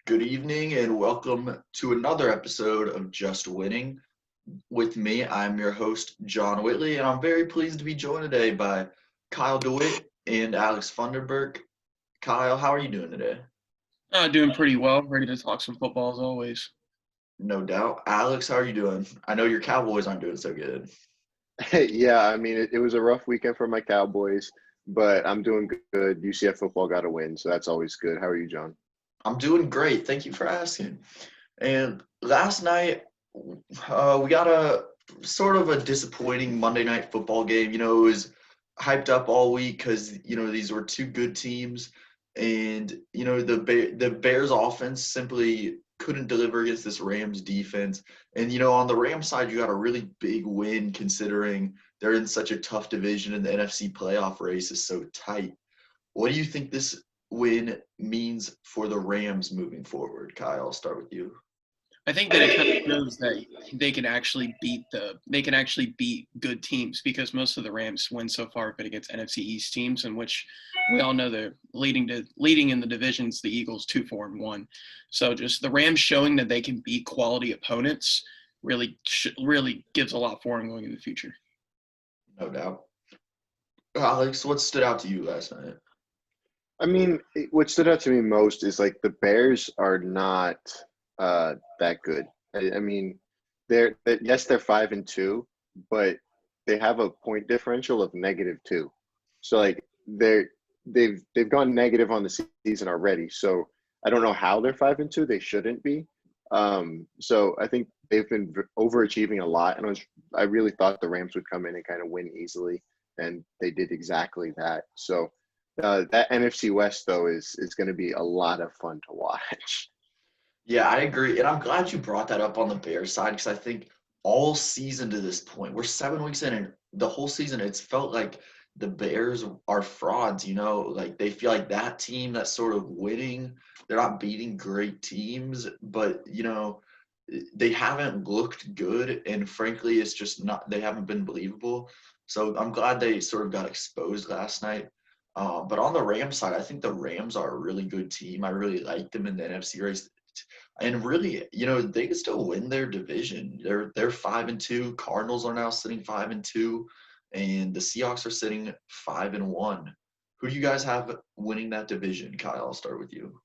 Good evening and welcome to another episode of Just Winning. With me, I'm your host, John Whitley, and I'm very pleased to be joined today by Kyle DeWitt and Alex Funderburk. Kyle, how are you doing today? Doing pretty well. Ready to talk some football as always. No doubt. Alex, how are you doing? I know your Cowboys aren't doing so good. Yeah, I mean, it was a rough weekend for my Cowboys, but I'm doing good. UCF football got a win, so that's always good. How are you, John? I'm doing great. Thank you for asking. And last night, we got a sort of a disappointing Monday night football game. It was hyped up all week because these were two good teams, and the Bears offense simply couldn't deliver against this Rams defense. And on the Rams side, you got a really big win considering they're in such a tough division and the NFC playoff race is so tight. What do you think this win means for the Rams moving forward? Kyle, I'll start with you. I think that it kind of shows that they can actually beat good teams because most of the Rams wins so far have been against NFC East teams, in which we all know they're leading in the divisions. The Eagles 2-4-1. So just the Rams showing that they can beat quality opponents really gives a lot for them going in the future. No doubt. Alex, what stood out to you last night? I mean, what stood out to me most is like the Bears are not that good. I mean, yes, they're 5-2, but they have a point differential of -2. So like they've gone negative on the season already. So I don't know how they're 5-2. They shouldn't be. So I think they've been overachieving a lot, and I really thought the Rams would come in and kind of win easily, and they did exactly that. So that NFC West though is going to be a lot of fun to watch. Yeah, I agree. And I'm glad you brought that up on the Bears side because I think all season to this point, we're 7 weeks in, and the whole season, it's felt like the Bears are frauds, like they feel like that team that's sort of winning. They're not beating great teams, but, they haven't looked good. And frankly, it's just not, they haven't been believable. So I'm glad they sort of got exposed last night. But on the Rams side, I think the Rams are a really good team. I really like them in the NFC race. And really, they can still win their division. They're 5-2. Cardinals are now sitting 5-2, and the Seahawks are sitting 5-1. Who do you guys have winning that division? Kyle, I'll start with you.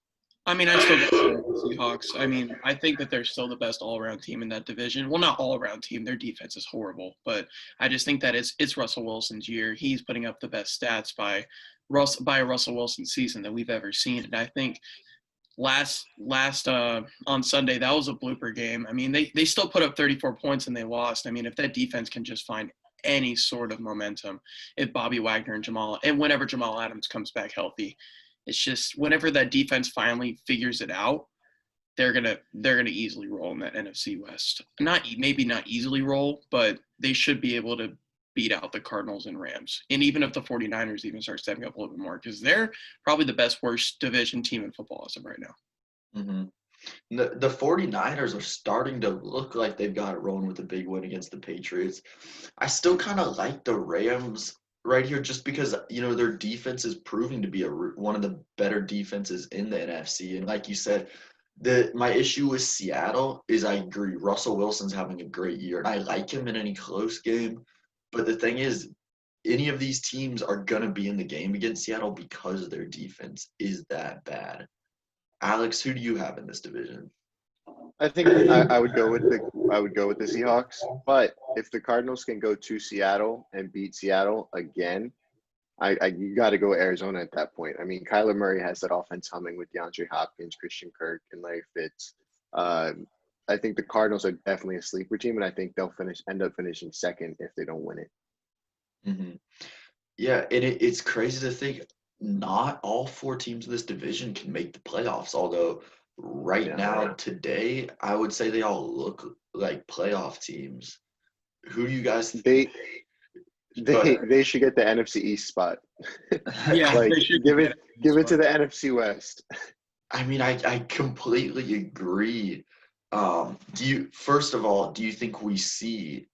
I mean, I still got the Seahawks. I mean, I think that they're still the best all-around team in that division. Well, not all-around team. Their defense is horrible, but I just think that it's Russell Wilson's year. He's putting up the best stats by a Russell Wilson season that we've ever seen, and I think last on Sunday that was a blooper game. I mean, they still put up 34 points and they lost. I mean, if that defense can just find any sort of momentum, if Bobby Wagner and whenever Jamal Adams comes back healthy, it's just whenever that defense finally figures it out, they're gonna easily roll in that NFC West. Maybe not easily roll, but they should be able to beat out the Cardinals and Rams. And even if the 49ers even start stepping up a little bit more, because they're probably the best worst division team in football as of right now. Mm-hmm. The 49ers are starting to look like they've got it rolling with a big win against the Patriots. I still kind of like the Rams right here just because, their defense is proving to be one of the better defenses in the NFC. And like you said, my issue with Seattle is I agree. Russell Wilson's having a great year, and I like him in any close game. But the thing is, any of these teams are going to be in the game against Seattle because their defense is that bad. Alex, who do you have in this division? I think I would go with the Seahawks, but if the Cardinals can go to Seattle and beat Seattle again, you got to go Arizona at that point. I mean, Kyler Murray has that offense humming with DeAndre Hopkins, Christian Kirk, and Larry Fitz. I think the Cardinals are definitely a sleeper team, and I think they'll end up finishing second if they don't win it. Mm-hmm. Yeah, and it's crazy to think not all four teams in this division can make the playoffs. Although right now, today, I would say they all look like playoff teams. Who do you guys think? They should get the NFC East spot. Yeah, like they should give it to the NFC West. I mean, I completely agree. First of all, do you think we see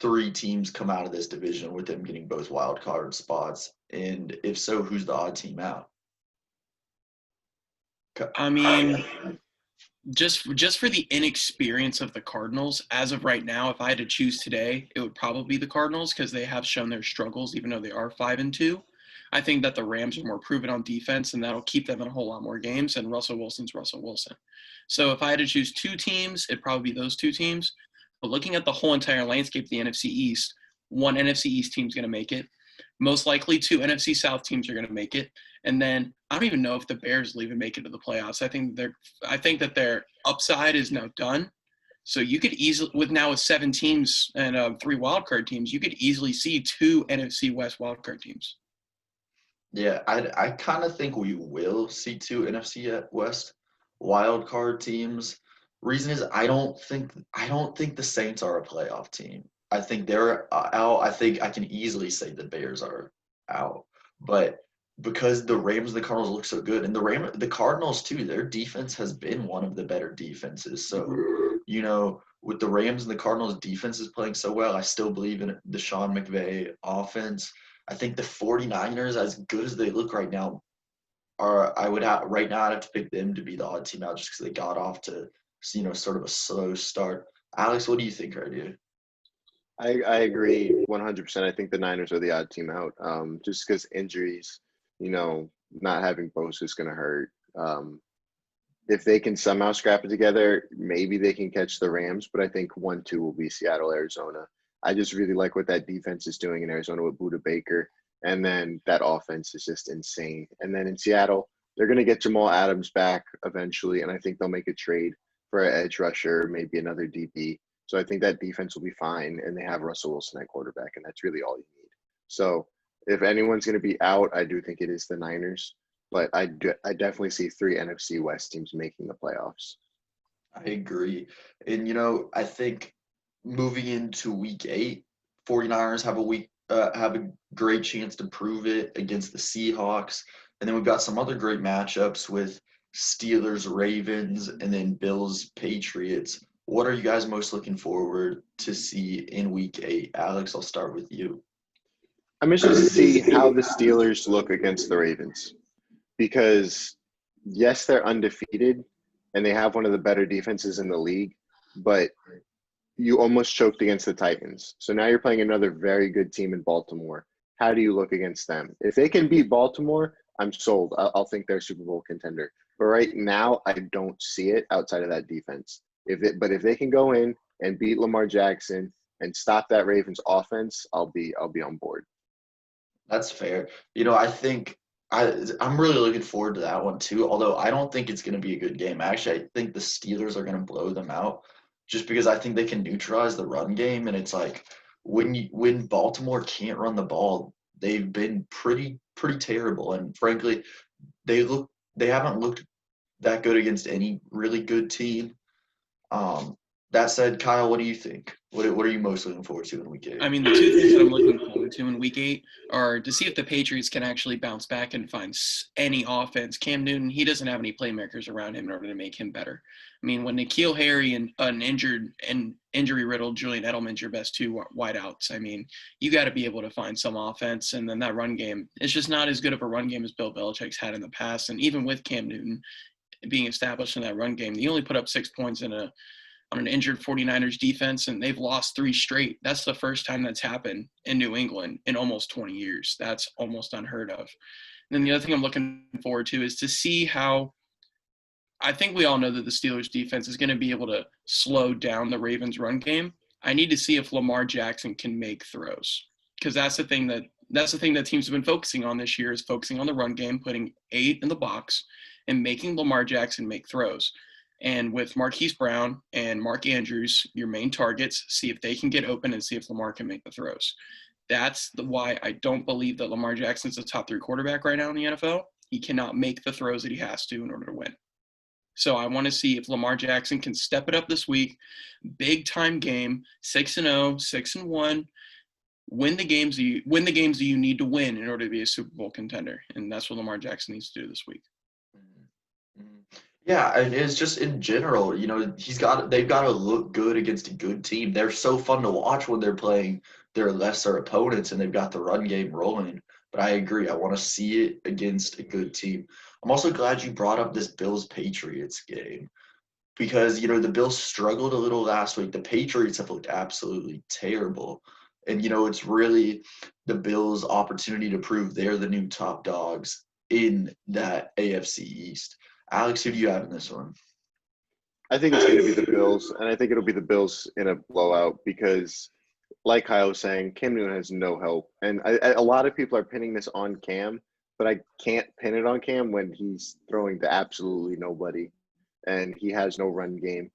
three teams come out of this division with them getting both wild card spots? And if so, who's the odd team out? I mean, just for the inexperience of the Cardinals, as of right now, if I had to choose today, it would probably be the Cardinals because they have shown their struggles, even though they are 5-2. I think that the Rams are more proven on defense, and that'll keep them in a whole lot more games. And Russell Wilson's Russell Wilson. So if I had to choose two teams, it'd probably be those two teams. But looking at the whole entire landscape of the NFC East, one NFC East team's going to make it. Most likely, two NFC South teams are going to make it. And then I don't even know if the Bears will even make it to the playoffs. I think that their upside is now done. So you could easily, with 7 teams and 3 wildcard teams, you could easily see 2 NFC West wildcard teams. Yeah, I kind of think we will see 2 NFC West wildcard teams. Reason is I don't think the Saints are a playoff team. I think they're out. I think I can easily say the Bears are out, but because the Rams and the Cardinals look so good, and the Cardinals too, their defense has been one of the better defenses. So, with the Rams and the Cardinals defenses playing so well, I still believe in the Sean McVay offense. I think the 49ers, as good as they look right now, I'd have to pick them to be the odd team out just because they got off to, sort of a slow start. Alex, what do you think right here? I agree 100%. I think the Niners are the odd team out, just because injuries, not having Bosa is going to hurt. If they can somehow scrap it together, maybe they can catch the Rams, but I think 1-2 will be Seattle, Arizona. I just really like what that defense is doing in Arizona with Budda Baker, and then that offense is just insane. And then in Seattle, they're going to get Jamal Adams back eventually, and I think they'll make a trade for an edge rusher, maybe another DB. So I think that defense will be fine, and they have Russell Wilson at quarterback, and that's really all you need. So if anyone's going to be out, I do think it is the Niners, but I definitely see 3 NFC West teams making the playoffs. I agree. And, I think moving into week 8, 49ers have a great chance to prove it against the Seahawks. And then we've got some other great matchups with Steelers, Ravens, and then Bills, Patriots. What are you guys most looking forward to see in week 8? Alex, I'll start with you. I'm interested to see how the Steelers look against the Ravens because, yes, they're undefeated and they have one of the better defenses in the league, but you almost choked against the Titans. So now you're playing another very good team in Baltimore. How do you look against them? If they can beat Baltimore, I'm sold. I'll think they're a Super Bowl contender. But right now, I don't see it outside of that defense. But if they can go in and beat Lamar Jackson and stop that Ravens offense, I'll be on board. That's fair. I think I'm really looking forward to that one too, although I don't think it's going to be a good game. Actually, I think the Steelers are going to blow them out just because I think they can neutralize the run game. And it's like when Baltimore can't run the ball, they've been pretty terrible. And frankly, they haven't looked that good against any really good team. That said, Kyle, what do you think? What are you most looking forward to in week 8? I mean, the two things that I'm looking forward to in week 8 are to see if the Patriots can actually bounce back and find any offense. Cam Newton, he doesn't have any playmakers around him in order to make him better. I mean, when N'Keal Harry and an injury-riddled Julian Edelman's your best 2 wideouts, I mean, you got to be able to find some offense. And then that run game, it's just not as good of a run game as Bill Belichick's had in the past. And even with Cam Newton being established in that run game, he only put up 6 points on an injured 49ers defense, and they've lost 3 straight. That's the first time that's happened in New England in almost 20 years. That's almost unheard of. And then the other thing I'm looking forward to is to see how – I think we all know that the Steelers defense is going to be able to slow down the Ravens run game. I need to see if Lamar Jackson can make throws because that's the thing that teams have been focusing on this year is focusing on the run game, putting 8 in the box, and making Lamar Jackson make throws. And with Marquise Brown and Mark Andrews, your main targets, see if they can get open and see if Lamar can make the throws. That's why I don't believe that Lamar Jackson's a top 3 quarterback right now in the NFL. He cannot make the throws that he has to in order to win. So I want to see if Lamar Jackson can step it up this week. Big time game, 6-0, 6-1. Win the games that you need to win in order to be a Super Bowl contender. And that's what Lamar Jackson needs to do this week. Yeah, and it's just in general, they've got to look good against a good team. They're so fun to watch when they're playing their lesser opponents and they've got the run game rolling. but I agree. I want to see it against a good team. I'm also glad you brought up this Bills-Patriots game because, the Bills struggled a little last week. The Patriots have looked absolutely terrible. And, it's really the Bills' opportunity to prove they're the new top dogs in that AFC East. Alex, who do you have in this one? I think it's going to be the Bills, and I think it'll be the Bills in a blowout because, like Kyle was saying, Cam Newton has no help. And a lot of people are pinning this on Cam, but I can't pin it on Cam when he's throwing to absolutely nobody, and he has no run game.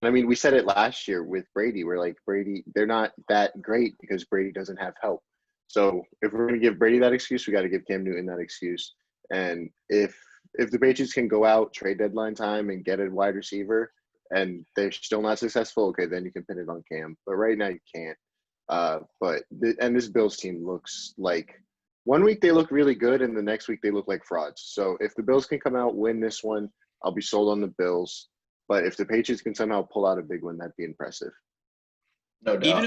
I mean, we said it last year with Brady. We're like, Brady, they're not that great because Brady doesn't have help. So if we're going to give Brady that excuse, we got to give Cam Newton that excuse. And if the Patriots can go out trade deadline time and get a wide receiver and they're still not successful, okay, then you can pin it on Cam. But right now you can't. And this Bills team looks like one week they look really good and the next week they look like frauds. So if the Bills can come out, win this one, I'll be sold on the Bills. But if the Patriots can somehow pull out a big one, that'd be impressive. No doubt.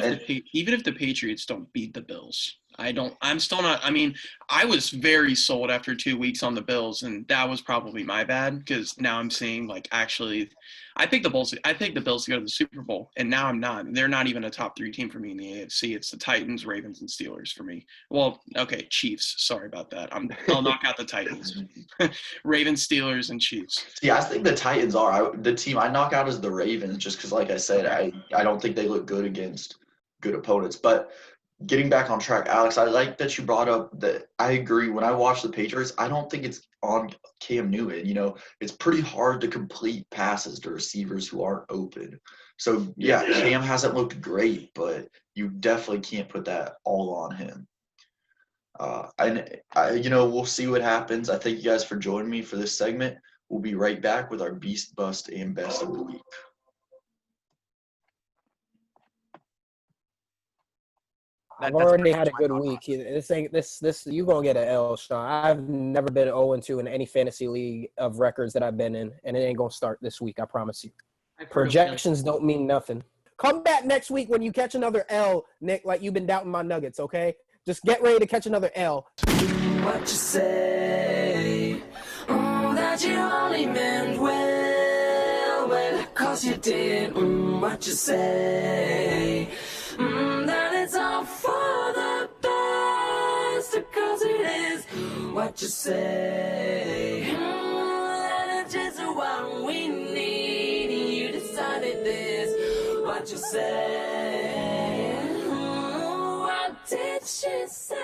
Even if the Patriots don't beat the Bills, I'm still not. I mean, I was very sold after 2 weeks on the Bills, and that was probably my bad because now I'm seeing actually, I picked the Bills to go to the Super Bowl, and now I'm not. They're not even a top 3 team for me in the AFC. It's the Titans, Ravens, and Steelers for me. Well, okay, Chiefs. Sorry about that. I'll knock out the Titans, Ravens, Steelers, and Chiefs. See, I think the Titans are the team I knock out is the Ravens, just because, like I said, I don't think they look good against good opponents. But getting back on track, Alex, I like that you brought up that. I agree. When I watch the Patriots, I don't think it's on Cam Newton. It's pretty hard to complete passes to receivers who aren't open. So, yeah, Cam hasn't looked great, but you definitely can't put that all on him. We'll see what happens. I thank you guys for joining me for this segment. We'll be right back with our Beast, Bust, and Best of the Week. I've already had a good week. This you gonna get an L, Sean. I've never been 0-2 in any fantasy league of records that I've been in, and it ain't gonna start this week. I promise you. Projections don't mean nothing. Come back next week when you catch another L, Nick, like you've been doubting my Nuggets. Okay, just get ready to catch another L. What you say? That you only meant well, 'cause you did. What you say? That it's all for the best, 'cause it is. What you say? That it's just what we need. You decided this. What you say? What did she say?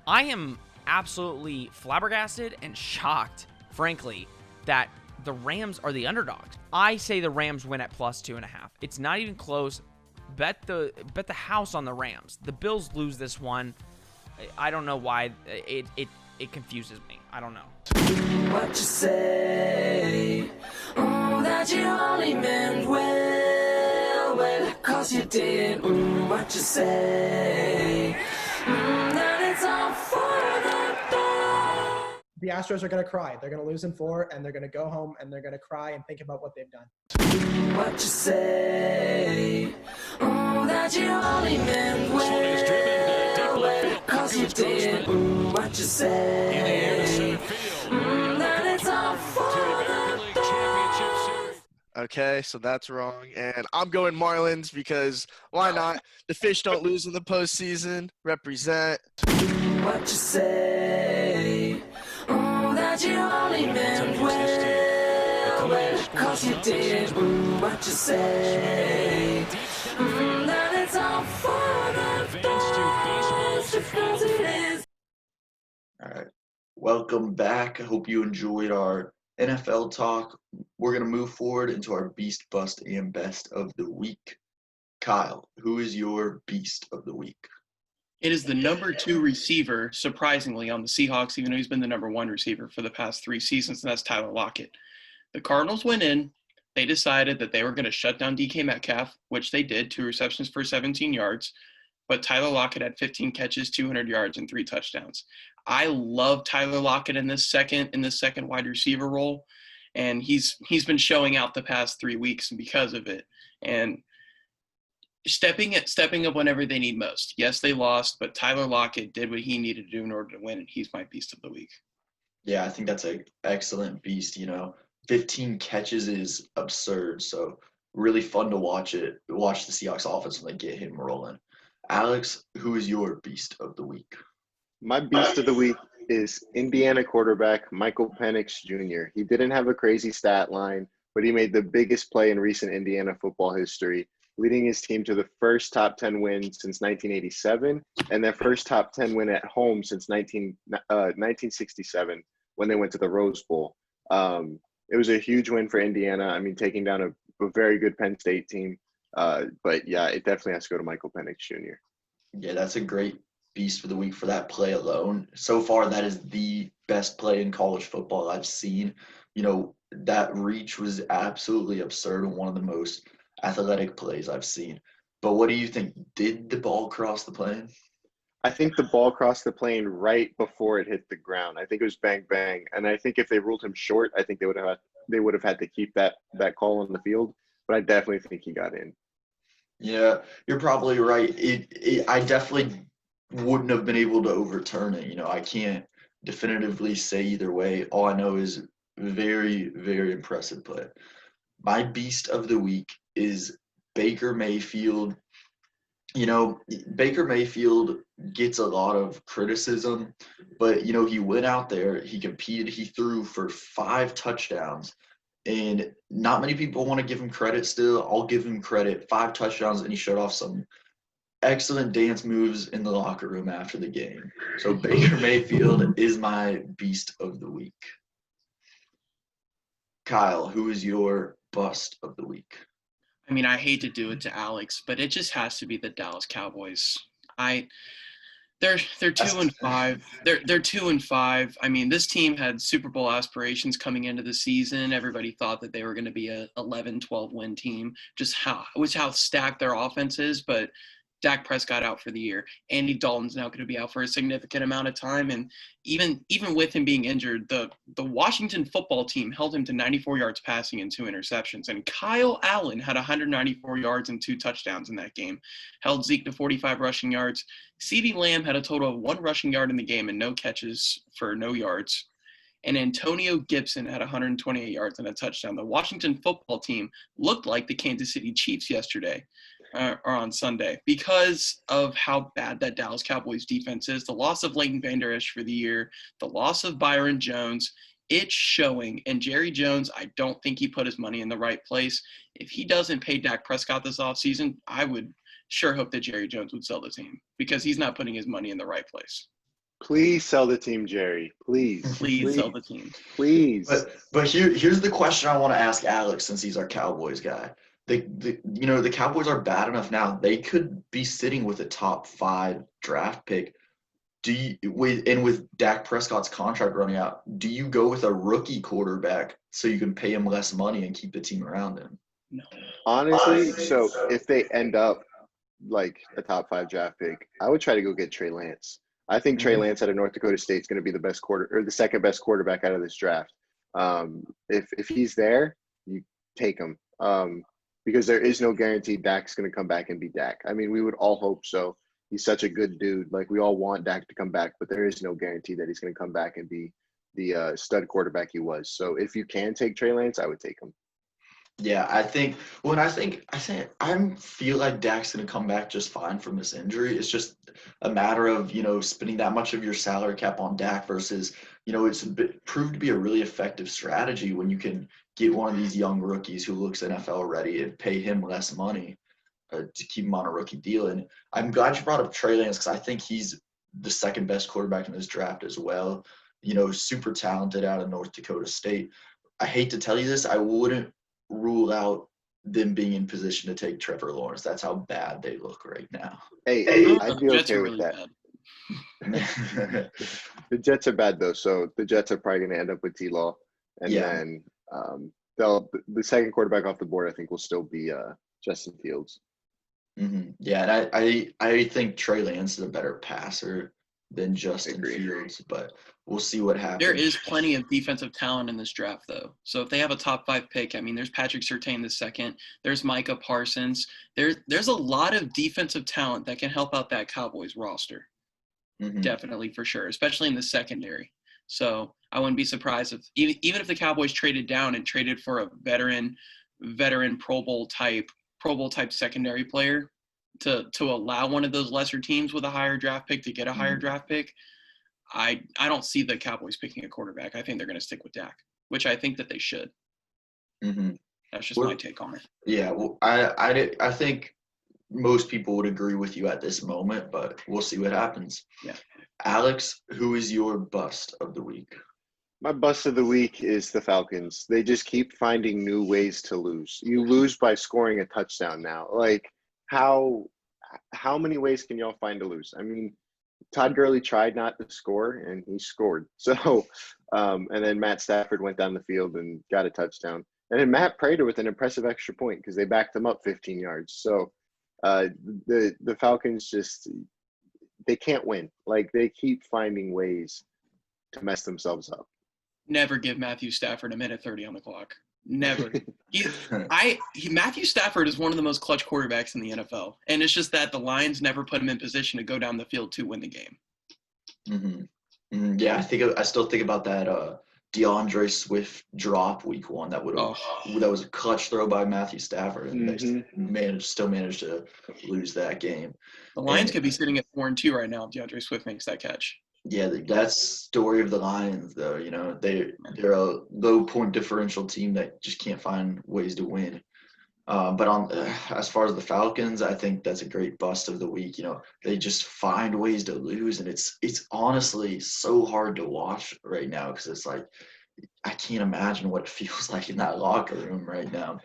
I am absolutely flabbergasted and shocked, frankly, that the Rams are the underdogs. I say the Rams win at +2.5. It's not even close. Bet the house on the Rams. The Bills lose this one. I don't know why. It confuses me. I don't know. What you say? That you only meant well, 'cause you did. What you say? That it's all for the best. The Astros are going to cry. They're going to lose in 4, and they're going to go home, and they're going to cry and think about what they've done. What you say? That you only meant well, 'cause you did. What you say? That it's all for the best. Okay, so that's wrong. And I'm going Marlins because why not? The Fish don't lose in the postseason. Represent. What you say? That you only meant well, 'cause you did. What you say? That it's all for the best, 'cause it is. All right. Welcome back. I hope you enjoyed our NFL talk. We're going to move forward into our Beast, Bust, and Best of the Week. Kyle, who is your Beast of the Week? It is the number 2 receiver, surprisingly, on the Seahawks, even though he's been the number 1 receiver for the past 3 seasons, and that's Tyler Lockett. The Cardinals went in. They decided that they were going to shut down DK Metcalf, which they did, 2 receptions for 17 yards. But Tyler Lockett had 15 catches, 200 yards, and 3 touchdowns. I love Tyler Lockett in this second wide receiver role, and he's been showing out the past 3 weeks because of it. And stepping up whenever they need most. Yes, they lost, but Tyler Lockett did what he needed to do in order to win, and he's my beast of the week. Yeah, I think that's an excellent beast. 15 catches is absurd. So really fun to watch the Seahawks offense when they get him rolling. Alex, who is your beast of the week? My beast of the week is Indiana quarterback Michael Penix Jr. He didn't have a crazy stat line, but he made the biggest play in recent Indiana football history, leading his team to the first top 10 win since 1987 and their first top 10 win at home since 1967 when they went to the Rose Bowl. It was a huge win for Indiana. I mean, taking down a very good Penn State team. But yeah, it definitely has to go to Michael Penix Jr. Yeah, that's a great beast for the week for that play alone. So far, that is the best play in college football I've seen. That reach was absolutely absurd and one of the most athletic plays I've seen. But what do you think? Did the ball cross the plane? I think the ball crossed the plane right before it hit the ground. I think it was bang bang, and I think if they ruled him short, I think they would have had to keep that call on the field. But I definitely think he got in. Yeah, you're probably right. I definitely wouldn't have been able to overturn it. I can't definitively say either way. All I know is very, very impressive play. My beast of the week is Baker Mayfield. Baker Mayfield gets a lot of criticism, but he went out there, he competed, he threw for 5 touchdowns. And not many people want to give him credit still. I'll give him credit. 5 touchdowns, and he showed off some excellent dance moves in the locker room after the game. So Baker Mayfield is my beast of the week. Kyle, who is your bust of the week? I mean, I hate to do it to Alex, but it just has to be the Dallas Cowboys. They're 2-5. They're 2-5. I mean, this team had Super Bowl aspirations coming into the season. Everybody thought that they were going to be a 11-12 win team. Just how stacked their offense is, but Dak Prescott out for the year. Andy Dalton's now going to be out for a significant amount of time, and even with him being injured, the Washington football team held him to 94 yards passing and 2 interceptions. And Kyle Allen had 194 yards and 2 touchdowns in that game. Held Zeke to 45 rushing yards. CeeDee Lamb had a total of 1 rushing yard in the game and no catches for no yards. And Antonio Gibson had 128 yards and a touchdown. The Washington football team looked like the Kansas City Chiefs yesterday. Or on Sunday, because of how bad that Dallas Cowboys defense is. The loss of Leighton Vander Esch for the year, the loss of Byron Jones, it's showing. And Jerry Jones, I don't think he put his money in the right place. If he doesn't pay Dak Prescott this offseason, I would sure hope that Jerry Jones would sell the team, because he's not putting his money in the right place. Please sell the team, Jerry. Please sell the team. Please. But here's the question I want to ask Alex, since he's our Cowboys guy. The Cowboys are bad enough now. They could be sitting with a top 5 draft pick. With Dak Prescott's contract running out, do you go with a rookie quarterback so you can pay him less money and keep the team around him? No. Honestly, so if they end up like a top 5 draft pick, I would try to go get Trey Lance. I think Trey Lance out of North Dakota State is going to be the second best quarterback out of this draft. If he's there, you take him. Because there is no guarantee Dak's going to come back and be Dak. I mean, we would all hope so. He's such a good dude. Like, we all want Dak to come back, but there is no guarantee that he's going to come back and be the stud quarterback he was. So if you can take Trey Lance, I would take him. Yeah, I think I feel like Dak's going to come back just fine from this injury. It's just a matter of, spending that much of your salary cap on Dak versus, it's proved to be a really effective strategy when you can get one of these young rookies who looks NFL ready and pay him less money to keep him on a rookie deal. And I'm glad you brought up Trey Lance, because I think he's the second best quarterback in this draft as well. Super talented out of North Dakota State. I hate to tell you this, I wouldn't rule out them being in position to take Trevor Lawrence. That's how bad they look right now. Hey, I'd be okay with really that. The Jets are bad though, so the Jets are probably going to end up with T-Law, and then the second quarterback off the board, I think, will still be Justin Fields. Mm-hmm. Yeah, and I think Trey Lance is a better passer than Justin Agreed. Fields, but we'll see what happens. There is plenty of defensive talent in this draft, though. So if they have a top 5 pick, I mean, there's Patrick Surtain the second. There's Micah Parsons. There's a lot of defensive talent that can help out that Cowboys roster. Mhm. Definitely, for sure, especially in the secondary. So I wouldn't be surprised if even if the Cowboys traded down and traded for a veteran Pro Bowl type secondary player to allow one of those lesser teams with a higher draft pick to get a higher draft pick. I don't see the Cowboys picking a quarterback. I think they're going to stick with Dak, which I think that they should. Mhm. That's just my take on it. Yeah, well, I think most people would agree with you at this moment, but we'll see what happens. Yeah. Alex, who is your bust of the week? My bust of the week is the Falcons. They just keep finding new ways to lose. You lose by scoring a touchdown now. Like, how many ways can y'all find to lose? I mean, Todd Gurley tried not to score, and he scored. So, and then Matt Stafford went down the field and got a touchdown. And then Matt Prater with an impressive extra point because they backed him up 15 yards. So, the Falcons just – they can't win. Like, they keep finding ways to mess themselves up. Never give Matthew Stafford a minute 30 on the clock. Never. Matthew Stafford is one of the most clutch quarterbacks in the NFL, and it's just that the Lions never put him in position to go down the field to win the game. Mm-hmm. Yeah, I still think about that DeAndre Swift drop week 1 that was a clutch throw by Matthew Stafford, and they still managed to lose that game. The Lions could be sitting at 4-2 right now if DeAndre Swift makes that catch. Yeah, that's story of the Lions, though. You know, they're a low point differential team that just can't find ways to win. But as far as the Falcons, I think that's a great bust of the week. You know, they just find ways to lose, and it's honestly so hard to watch right now because it's like I can't imagine what it feels like in that locker room right now.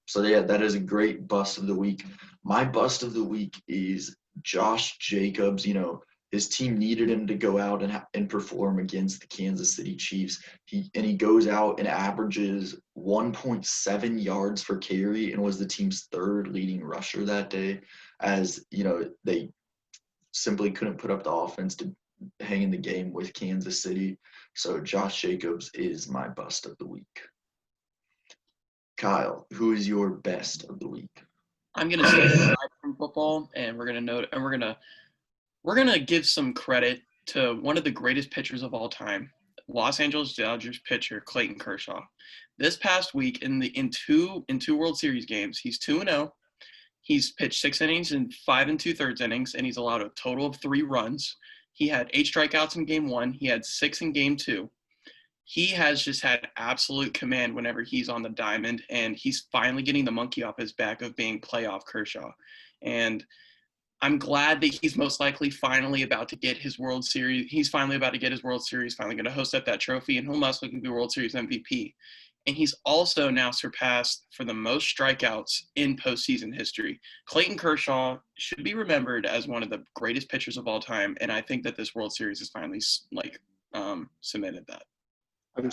So yeah, that is a great bust of the week. My bust of the week is Josh Jacobs. You know, his team needed him to go out and perform against the Kansas City Chiefs. He goes out and averages 1.7 yards per carry and was the team's 3rd leading rusher that day. As you know, they simply couldn't put up the offense to hang in the game with Kansas City. So Josh Jacobs is my bust of the week. Kyle, who is your best of the week? I'm gonna stay aside from football, and we're gonna give some credit to one of the greatest pitchers of all time, Los Angeles Dodgers pitcher Clayton Kershaw. This past week in two World Series games, he's 2-0. He's pitched 6 innings and 5 2/3 innings, and he's allowed a total of 3 runs. He had 8 strikeouts in Game 1. He had 6 in Game 2. He has just had absolute command whenever he's on the diamond, and he's finally getting the monkey off his back of being playoff Kershaw. And I'm glad that he's most likely finally about to get his World Series. He's finally about to get his World Series, finally going to host up that trophy, and he'll most likely be World Series MVP. And he's also now surpassed for the most strikeouts in postseason history. Clayton Kershaw should be remembered as one of the greatest pitchers of all time, and I think that this World Series has finally cemented that. I'm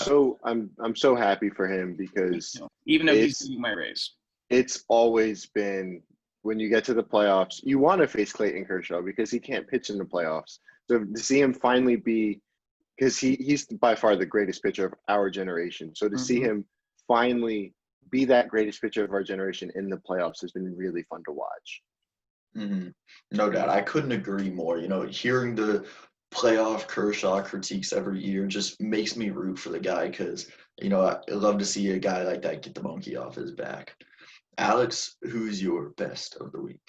so happy for him because even though he's beating my Rays, it's always been when you get to the playoffs, you want to face Clayton Kershaw because he can't pitch in the playoffs. So to see him finally be, because he's by far the greatest pitcher of our generation. So to see him finally be that greatest pitcher of our generation in the playoffs has been really fun to watch. Mm-hmm. No doubt. I couldn't agree more. You know, hearing the playoff Kershaw critiques every year just makes me root for the guy because, you know, I love to see a guy like that get the monkey off his back. Alex, who's your best of the week?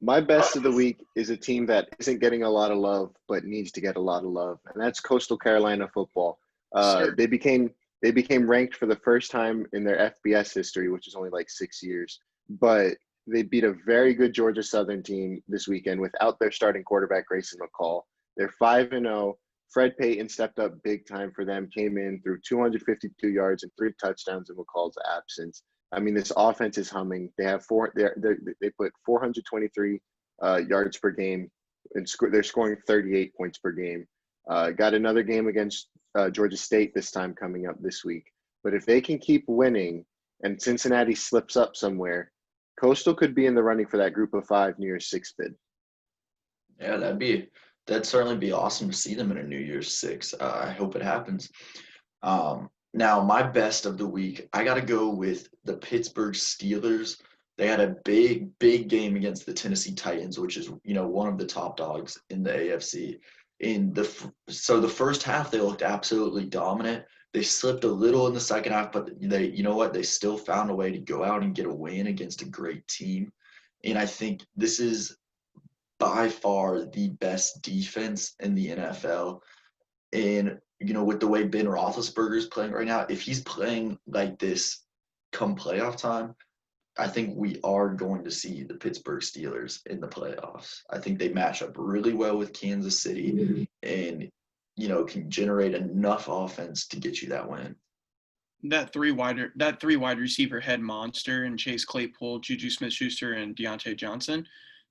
My best of the week is a team that isn't getting a lot of love but needs to get a lot of love, and that's Coastal Carolina football. They became ranked for the first time in their FBS history, which is only like 6 years, but they beat a very good Georgia Southern team this weekend without their starting quarterback, Grayson McCall. They're 5-0. Fred Payton stepped up big time for them, came in through 252 yards and 3 touchdowns in McCall's absence. I mean, this offense is humming. They have they put 423 yards per game, and they're scoring 38 points per game. Got another game against Georgia State this time coming up this week. But if they can keep winning and Cincinnati slips up somewhere, Coastal could be in the running for that group of 5 New Year's 6 bid. Yeah, that'd be that'd certainly be awesome to see them in a New Year's Six. I hope it happens. Now, my best of the week, I got to go with the Pittsburgh Steelers. They had a big game against the Tennessee Titans, which is, one of the top dogs in the AFC. So the first half, they looked absolutely dominant. They slipped a little in the second half, but you know what? They still found a way to go out and get a win against a great team. And I think this is by far the best defense in the NFL. And, with the way Ben Roethlisberger is playing right now, if he's playing like this come playoff time, I think we are going to see the Pittsburgh Steelers in the playoffs. I think they match up really well with Kansas City and, can generate enough offense to get you that win. That three wide receiver head monster and Chase Claypool, Juju Smith-Schuster, and Deontay Johnson.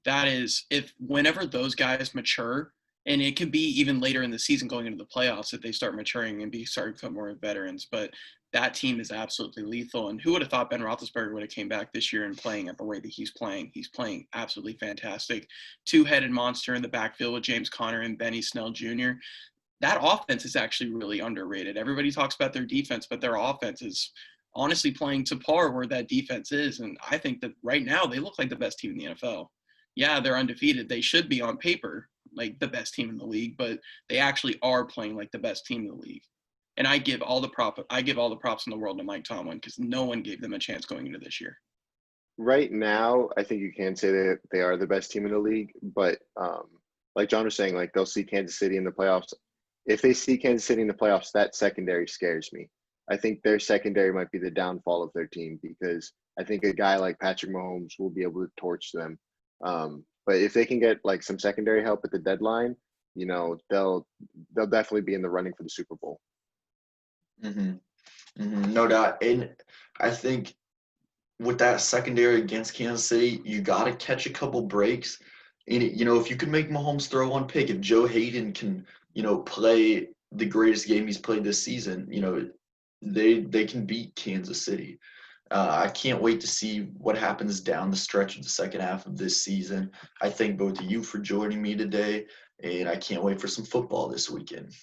That is, whenever those guys mature, and it can be even later in the season going into the playoffs if they start maturing and starting to become more veterans. But that team is absolutely lethal. And who would have thought Ben Roethlisberger would have came back this year and playing at the way that he's playing? He's playing absolutely fantastic. Two-headed monster in the backfield with James Conner and Benny Snell Jr. That offense is actually really underrated. Everybody talks about their defense, but their offense is honestly playing to par where that defense is. And I think that right now they look like the best team in the NFL. Yeah, they're undefeated. They should be on paper like the best team in the league, but they actually are playing like the best team in the league. And I give all the props in the world to Mike Tomlin because no one gave them a chance going into this year. Right now, I think you can say that they are the best team in the league, but like John was saying, like they'll see Kansas City in the playoffs. If they see Kansas City in the playoffs, that secondary scares me. I think their secondary might be the downfall of their team because I think a guy like Patrick Mahomes will be able to torch them. But if they can get like some secondary help at the deadline, they'll definitely be in the running for the Super Bowl. No doubt. And I think with that secondary against Kansas City, you got to catch a couple breaks. And, if you can make Mahomes throw one pick, if Joe Hayden can, play the greatest game he's played this season, they can beat Kansas City. I can't wait to see what happens down the stretch of the second half of this season. I thank both of you for joining me today, and I can't wait for some football this weekend.